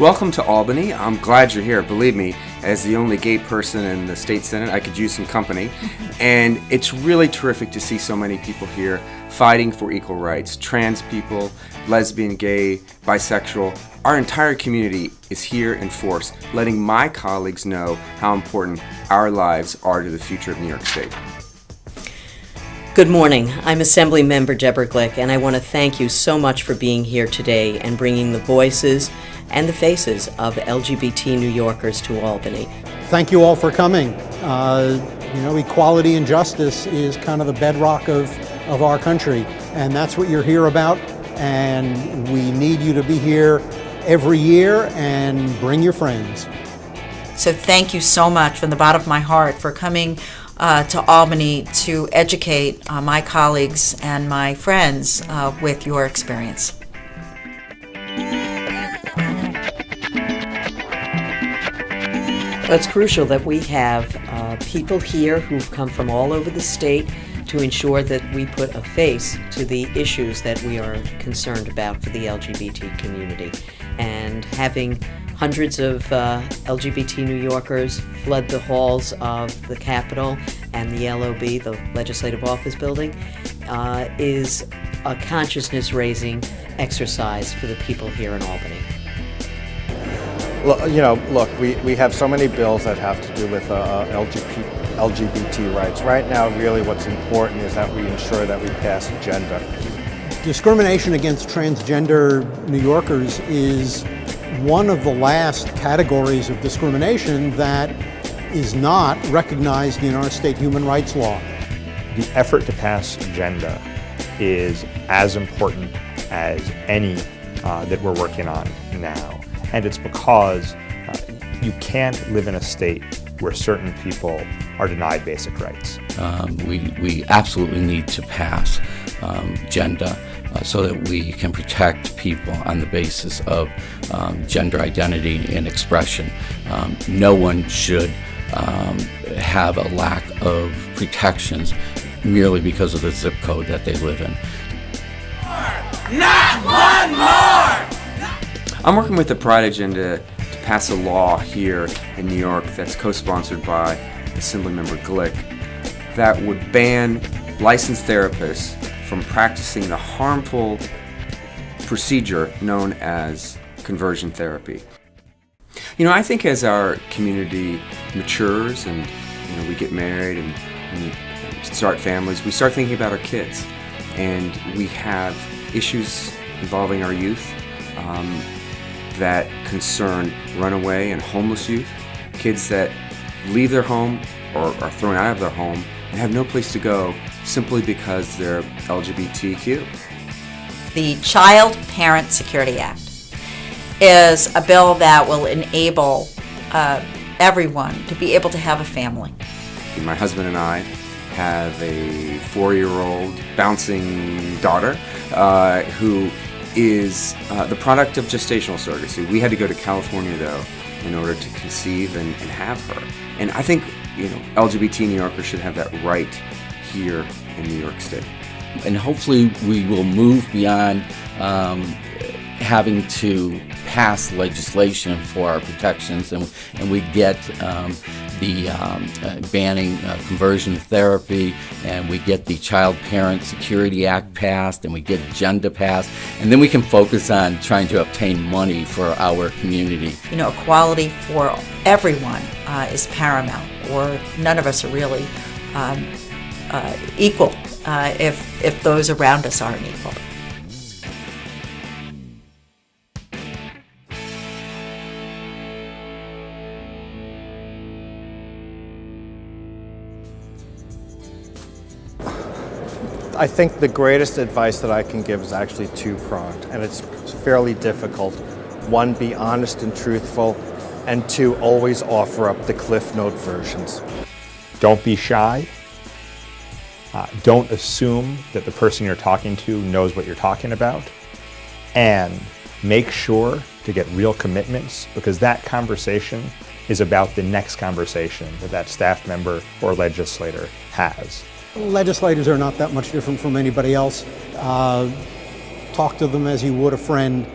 Welcome to Albany. I'm glad you're here. Believe me, as the only gay person in the state senate, I could use some company. And it's really terrific to see so many people here fighting for equal rights. Trans people, lesbian, gay, bisexual. Our entire community is here in force, letting my colleagues know how important our lives are to the future of New York State. Good morning. I'm Assembly Member Deborah Glick, and I want to thank you so much for being here today and bringing the voices and the faces of LGBT New Yorkers to Albany. Thank you all for coming. Equality and justice is kind of the bedrock of our country, and that's what you're here about, and we need you to be here every year and bring your friends. So thank you so much from the bottom of my heart for coming to Albany to educate my colleagues and my friends with your experience. It's crucial that we have people here who've come from all over the state to ensure that we put a face to the issues that we are concerned about for the LGBT community. And having hundreds of LGBT New Yorkers flood the halls of the Capitol and the LOB, the Legislative Office Building, is a consciousness-raising exercise for the people here in Albany. Look, we have so many bills that have to do with LGBT rights. Right now, really what's important is that we ensure that we pass gender. Discrimination against transgender New Yorkers is one of the last categories of discrimination that is not recognized in our state human rights law. The effort to pass gender is as important as any that we're working on now. And it's because you can't live in a state where certain people are denied basic rights. We absolutely need to pass gender so that we can protect people on the basis of gender identity and expression. No one should have a lack of protections merely because of the zip code that they live in. Not one more! I'm working with the Pride Agenda to pass a law here in New York that's co-sponsored by Assemblymember Glick that would ban licensed therapists from practicing the harmful procedure known as conversion therapy. I think as our community matures and we get married and start families, we start thinking about our kids, and we have issues involving our youth that concern runaway and homeless youth, kids that leave their home or are thrown out of their home and have no place to go simply because they're LGBTQ. The Child Parent Security Act is a bill that will enable everyone to be able to have a family. My husband and I have a 4-year-old bouncing daughter who is the product of gestational surrogacy. We had to go to California, though, in order to conceive and have her. And I think, LGBT New Yorkers should have that right here in New York State. And hopefully we will move beyond having to pass legislation for our protections, and we get the banning conversion therapy, and we get the Child Parent Security Act passed, and we get gender passed, and then we can focus on trying to obtain money for our community. Equality for everyone is paramount, or none of us are really equal if those around us aren't equal. I think the greatest advice that I can give is actually two-pronged, and it's fairly difficult. One, be honest and truthful, and two, always offer up the Cliff Note versions. Don't be shy. Don't assume that the person you're talking to knows what you're talking about. And make sure to get real commitments, because that conversation is about the next conversation that staff member or legislator has. Legislators are not that much different from anybody else. Talk to them as you would a friend.